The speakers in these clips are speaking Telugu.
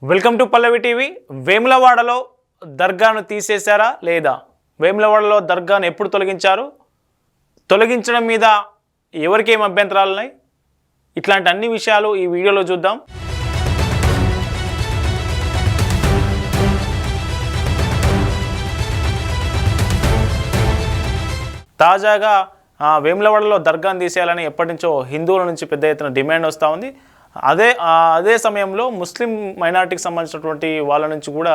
Welcome to Pallavi TV. వేములవాడలో దర్గాను తీసేశారా లేదా? వేములవాడలో దర్గాను ఎప్పుడు తొలగించారు? తొలగించడం మీద ఎవరికి ఏం అభ్యంతరాలు ఉన్నాయి? ఇట్లాంటి అన్ని విషయాలు ఈ వీడియోలో చూద్దాం. తాజాగా వేములవాడలో దర్గాను తీసేయాలని ఎప్పటి నుంచో హిందువుల నుంచి పెద్ద ఎత్తున డిమాండ్ వస్తూ ఉంది. అదే సమయంలో ముస్లిం మైనారిటీకి సంబంధించినటువంటి వాళ్ళ నుంచి కూడా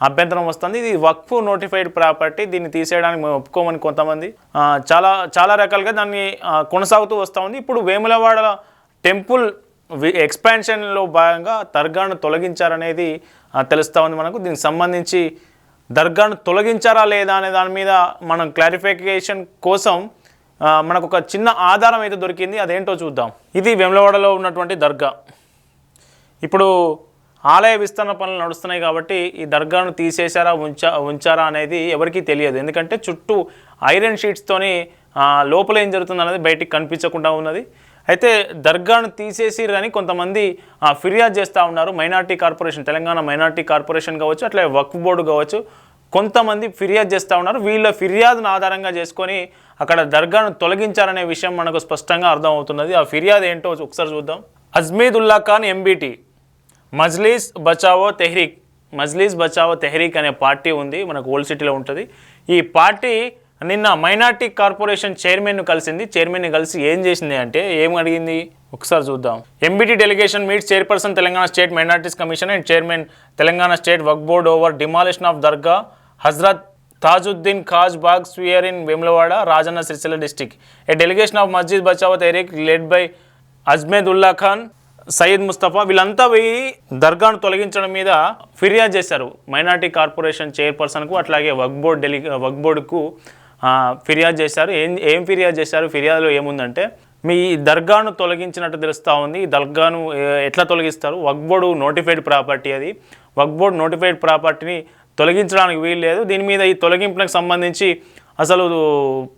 అభ్యంతరం వస్తుంది. ఇది వక్ఫ్ నోటిఫైడ్ ప్రాపర్టీ, దీన్ని తీసేయడానికి మేము ఒప్పుకోమని కొంతమంది చాలా రకాలుగా దాన్ని కొనసాగుతూ వస్తూ ఉంది. ఇప్పుడు వేములవాడ టెంపుల్ ఎక్స్పాన్షన్లో భాగంగా దర్గాను తొలగించారనేది తెలుస్తూ ఉంది మనకు. దీనికి సంబంధించి దర్గాను తొలగించారా లేదా అనే దాని మీద మనం క్లారిఫికేషన్ కోసం మనకు ఒక చిన్న ఆధారం అయితే దొరికింది. అదేంటో చూద్దాం. ఇది వేములవాడలో ఉన్నటువంటి దర్గా. ఇప్పుడు ఆలయ విస్తరణ పనులు నడుస్తున్నాయి కాబట్టి ఈ దర్గాను తీసేశారా ఉంచారా అనేది ఎవరికీ తెలియదు. ఎందుకంటే చుట్టూ ఐరన్ షీట్స్తోని లోపల ఏం జరుగుతుంది అనేది బయటికి కనిపించకుండా ఉన్నది. అయితే దర్గాను తీసేసిరని కొంతమంది ఫిర్యాదు చేస్తూ ఉన్నారు. Minority corporation, Telangana minority corporation కావచ్చు, అట్లా వక్ఫ్ బోర్డు కావచ్చు, కొంతమంది ఫిర్యాదు చేస్తూ ఉన్నారు. వీళ్ళ ఫిర్యాదును ఆధారంగా చేసుకొని అక్కడ దర్గాను తొలగించారనే విషయం మనకు స్పష్టంగా అర్థమవుతున్నది. ఆ ఫిర్యాదు ఏంటో ఒకసారి చూద్దాం. అజ్మీదుల్లా ఖాన్ ఎంబీటీ మజ్లీస్ బచావో తెహ్రీక్ అనే పార్టీ ఉంది, మనకు ఓల్డ్ సిటీలో ఉంటుంది. ఈ పార్టీ నిన్న మైనార్టీ కార్పొరేషన్ చైర్మన్ను కలిసింది. చైర్మన్ని కలిసి ఏం చేసింది అంటే ఏం అడిగింది ఒకసారి చూద్దాం. MBT delegation meets chairperson Telangana state minorities commission and chairman Telangana state Waqf board over demolition of dargah Hazrat Tajuddin Khaj Bagh Square in Vemulawada, Rajanna Sircilla district. A delegation of Masjid Bachao Tehreek led by Azmedullah Khan, Syed Mustafa వీళ్ళంతా పోయి దర్గాను తొలగించడం మీద ఫిర్యాదు చేశారు మైనార్టీ కార్పొరేషన్ చైర్పర్సన్కు, అట్లాగే వక్ఫ్ బోర్డుకు ఫిర్యాదు చేశారు. ఏం ఫిర్యాదు చేశారు? ఫిర్యాదులో ఏముందంటే, మీ దర్గాను తొలగించినట్టు తెలుస్తూ ఉంది. ఈ దర్గాను ఎట్లా తొలగిస్తారు? వక్ఫ్ బోర్డు నోటిఫైడ్ ప్రాపర్టీ, అది వక్ఫ్ బోర్డు నోటిఫైడ్ ప్రాపర్టీని తొలగించడానికి వీలు లేదు. దీని మీద ఈ తొలగింపునకు సంబంధించి అసలు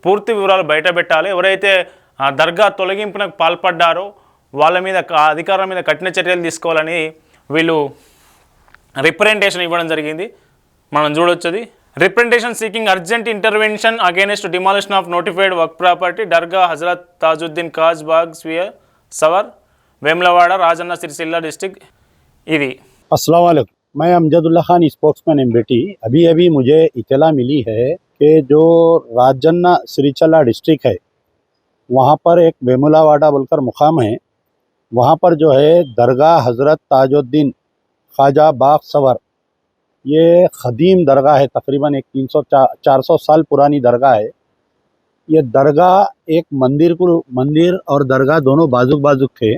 పూర్తి వివరాలు బయట పెట్టాలి. ఎవరైతే దర్గా తొలగింపునకు పాల్పడ్డారో వాళ్ళ మీద అధికారుల మీద కఠిన చర్యలు తీసుకోవాలని వీళ్ళు రిప్రజెంటేషన్ ఇవ్వడం జరిగింది. మనం చూడొచ్చుది. Representation seeking urgent intervention against demolition of notified వర్క్ ప్రాపర్టీ దర్గా హజరత్ తాజుద్దీన్ ఖాజ్ బాగ్ స్క్వేర్ సవర్ వేములవాడ రాజన్న సిరిసిల్ల డిస్ట్రిక్ట్. ఇది अस्सलाम वालेकुम, मैं अमजदुल्ला खान स्पोक्समैन एमबीटी। अभी मुझे इत्तला मिली है कि जो राजन्ना सिरिचला डिस्ट्रिक्ट है वहाँ पर एक वेमुलावाड़ा बोलकर मुकाम है, वहाँ पर जो है दरगाह हज़रत ताजुद्दीन ख्वाजा बाग सवर, ये ख़दीम दरगाह है, तकरीबन एक 300-400 साल पुरानी दरगाह है। ये दरगाह एक मंदिर और दरगाह दोनों बाजुक थे।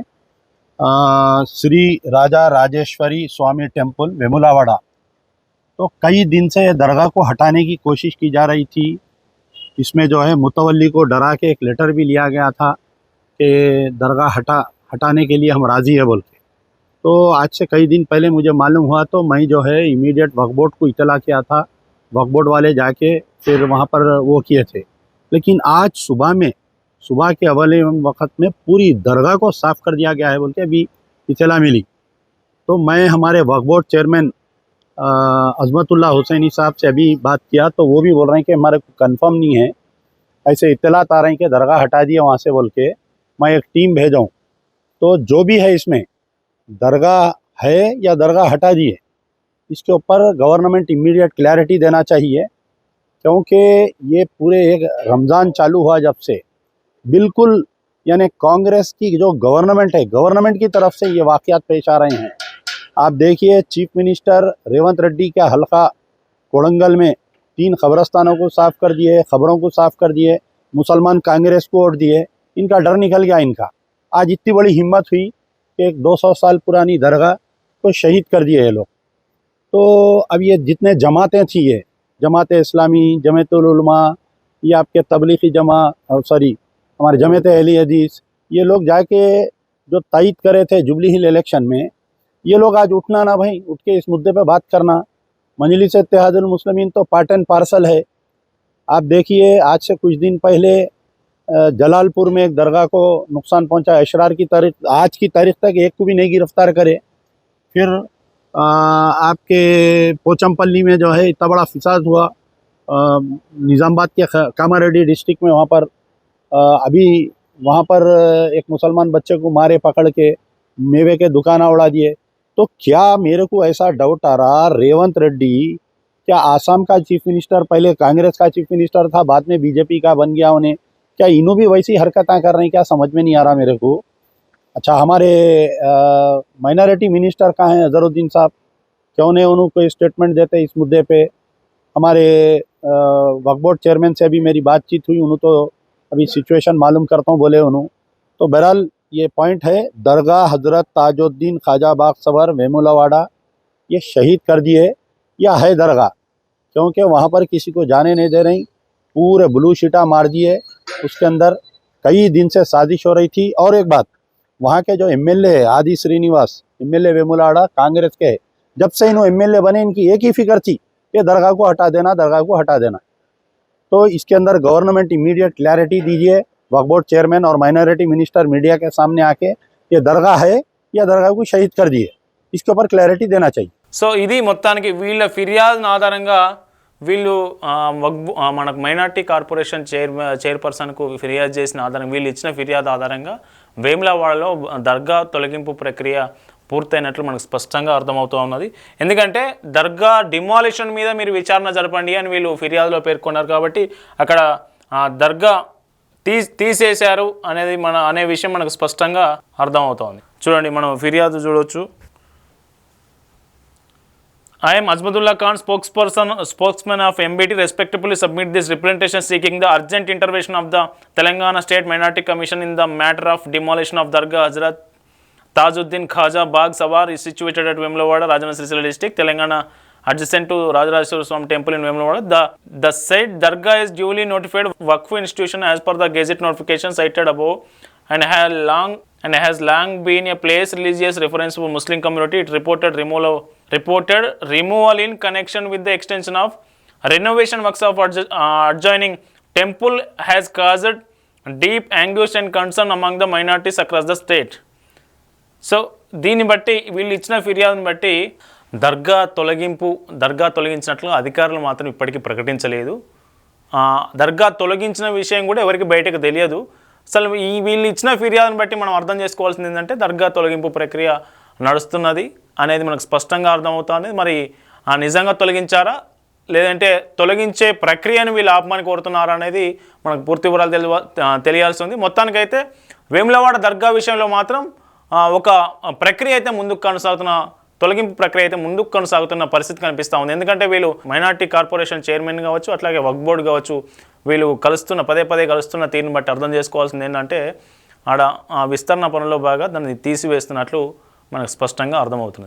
श्री राजा राजेश्वरी स्वामी टेम्पल वेमुलावाड़ा। तो कई दिन से दरगाह को हटाने की कोशिश की जा रही थी। इसमें जो है मुतवल्ली को डरा के एक लेटर भी लिया गया था कि दरगाह हटाने के लिए हम राज़ी है बोल के। तो आज से कई दिन पहले मुझे मालूम हुआ, तो मैं जो है इमीडिएट वक्फ बोर्ड को इत्तला किया था। वक्फ बोर्ड वाले जाके फिर वहाँ पर वो किए थे, लेकिन आज सुबह के अवले वक़्त में पूरी दरगाह को साफ़ कर दिया गया है बोल के अभी इत्तला मिली। तो मैं हमारे वक्फ बोर्ड चेयरमैन अज़मतुल्लाह हुसैनी साहब से अभी बात किया, तो वो भी बोल रहे हैं कि हमारे को कन्फर्म नहीं है, ऐसे इत्तलात आ रहे हैं कि दरगाह हटा दिए वहाँ से बोल के। मैं एक टीम भेजाऊँ, तो जो भी है इसमें दरगाह है या दरगाह हटा दिए, इसके ऊपर गवर्नमेंट इमीडिएट क्लैरिटी देना चाहिए। क्योंकि ये पूरे एक रमज़ान चालू हुआ जब से बिल्कुल यानी कांग्रेस की जो गवर्नमेंट है, गवर्नमेंट की तरफ से ये वाक़यात पेश आ रहे हैं। आप देखिए, चीफ मिनिस्टर रेवंत रेड्डी के हल्का कोडंगल में 3 कब्रस्तानों को साफ़ कर दिए, ख़बरों को साफ़ कर दिए, मुसलमान कांग्रेस को वोट दिए, इनका डर निकल गया इनका। आज इतनी बड़ी हिम्मत हुई कि एक 200 साल पुरानी दरगाह को शहीद कर दिए ये लोग। तो अब ये जितने जमातें थी, ये जमात इस्लामी, जमातुल उलमा, ये आपके तबलीगी हमारे जमात अहले हदीस, ये लोग जाके जो तायद करे थे जुबली हिल इलेक्शन में, ये लोग आज उठना ना भाई, उठ के इस मुद्दे पे बात करना। मजलिस इत्तेहादुल मुस्लिमीन तो पार्ट एंड पार्सल है। आप देखिए, आज से कुछ दिन पहले जलालपुर में एक दरगाह को नुकसान पहुंचा, अशरार की तारीख, आज की तारीख तक एक को भी नहीं गिरफ्तार करे। फिर आपके पोचमपल्ली में जो है इतना बड़ा फिसाद हुआ, निज़ामाबाद के कामारेड्डी डिस्ट्रिक्ट में, वहाँ पर अभी वहाँ पर एक मुसलमान बच्चे को मारे पकड़ के, मेवे के दुकाना उड़ा दिए। तो क्या मेरे को ऐसा डाउट आ रहा, रेवंत रेड्डी क्या आसाम का चीफ मिनिस्टर, पहले कांग्रेस का चीफ मिनिस्टर था, बाद में बीजेपी का बन गया उन्हें, क्या इन्हों भी वैसी हरकतें कर रहे हैं? क्या समझ में नहीं आ रहा मेरे को। अच्छा, हमारे माइनॉरिटी मिनिस्टर कहाँ हैं, अजहरुद्दीन साहब? क्यों नहीं उन्होंने कोई स्टेटमेंट देते इस मुद्दे पे? हमारे वक्फ बोर्ड चेयरमैन से अभी मेरी बातचीत हुई, उन्होंने तो अभी सिचुएशन मालूम करता हूँ बोले उन्होंने। तो बहरहाल ये पॉइंट है, दरगाह हजरत ताजुद्दीन ख्वाजा बाखसबर वेमुलावाड़ा ये शहीद कर दिए या है दरगाह, क्योंकि वहाँ पर किसी को जाने नहीं दे रही, पूरे ब्लू शीटा मार दिए। उसके अंदर कई दिन से साजिश हो रही थी। और एक बात, वहाँ के जो एमएलए है आदि श्रीनिवास, एमएलए वेमुलावाड़ा कांग्रेस के है, जब से इन्होंने एमएलए बने इनकी एक ही फिक्र थी कि दरगाह को हटा देना, दरगाह को हटा देना। तो इसके अंदर गवर्नमेंट इमीडिएट क्लैरिटी दीजिए, वक्फ बोर्ड चेयरमैन और माइनॉरिटी मिनिस्टर मीडिया के सामने आके ये दरगाह है या दरगाह को शहीद कर दिए, इसके ऊपर क्लैरिटी देना चाहिए। సో ఇది మొత్తానికి వీళ్ళ ఫిర్యాదు ఆధారంగా వీళ్ళు మనకు మైనార్టీ కార్పొరేషన్ చైర్పర్సన్కు ఫిర్యాదు చేసిన ఆధారంగా, వీళ్ళు ఇచ్చిన ఫిర్యాదు ఆధారంగా వేములవాడలో దర్గా తొలగింపు ప్రక్రియ పూర్తయినట్లు మనకు స్పష్టంగా అర్థమవుతూ ఉన్నది. ఎందుకంటే దర్గా డిమాలిషన్ మీద మీరు విచారణ జరపండి అని వీళ్ళు ఫిర్యాదులో పేర్కొన్నారు. కాబట్టి అక్కడ దర్గా తీసేశారు అనే విషయం మనకు స్పష్టంగా అర్థమవుతోంది. చూడండి, మనం ఫిర్యాదు చూడవచ్చు. I am Azmadullah Khan, spokesman of MBT, respectfully submit this representation seeking the urgent intervention of the Telangana State Minority Commission in the matter of demolition of Dargah Hazrat Tajuddin Khaja Bagh Sawar is situated at Vemulavada, Rajana Srisila district, Telangana, adjacent to Rajarajeshwara Swami temple in Vemulavada. The said Dargah is duly notified Waqf institution as per the Gazette notification cited above and has long been a place religious reference for Muslim community. It reported removal in connection with the extension of renovation works of adjoining temple has caused deep anguish and concern among the minorities across the state. So దీన్ని బట్టి వీళ్ళు ఇచ్చిన ఫిర్యాదుని బట్టి దర్గా తొలగించినట్లు అధికారులు మాత్రం ఇప్పటికీ ప్రకటించలేదు. దర్గా తొలగించిన విషయం కూడా ఎవరికి బయటకు తెలియదు. అసలు వీళ్ళు ఇచ్చిన ఫిర్యాదుని బట్టి మనం అర్థం చేసుకోవాల్సింది ఏంటంటే దర్గా తొలగింపు ప్రక్రియ నడుస్తున్నది అనేది మనకు స్పష్టంగా అర్థమవుతుంది. మరి నిజంగా తొలగించారా లేదంటే తొలగించే ప్రక్రియను వీళ్ళు ఆపమని కోరుతున్నారా అనేది మనకు పూర్తి వివరాలు తెలియాల్సి ఉంది. మొత్తానికైతే వేములవాడ దర్గా విషయంలో మాత్రం ఒక ప్రక్రియ అయితే తొలగింపు ప్రక్రియ అయితే ముందుకు కొనసాగుతున్న పరిస్థితి కనిపిస్తూ ఉంది. ఎందుకంటే వీళ్ళు మైనార్టీ కార్పొరేషన్ చైర్మన్ కావచ్చు, అట్లాగే వక్ఫ్ బోర్డు కావచ్చు, వీళ్ళు పదే కలుస్తున్న తీరుని బట్టి అర్థం చేసుకోవాల్సింది ఏంటంటే ఆడ విస్తరణ పనుల్లో బాగా దాన్ని తీసివేస్తున్నట్లు మనకు స్పష్టంగా అర్థమవుతుంది.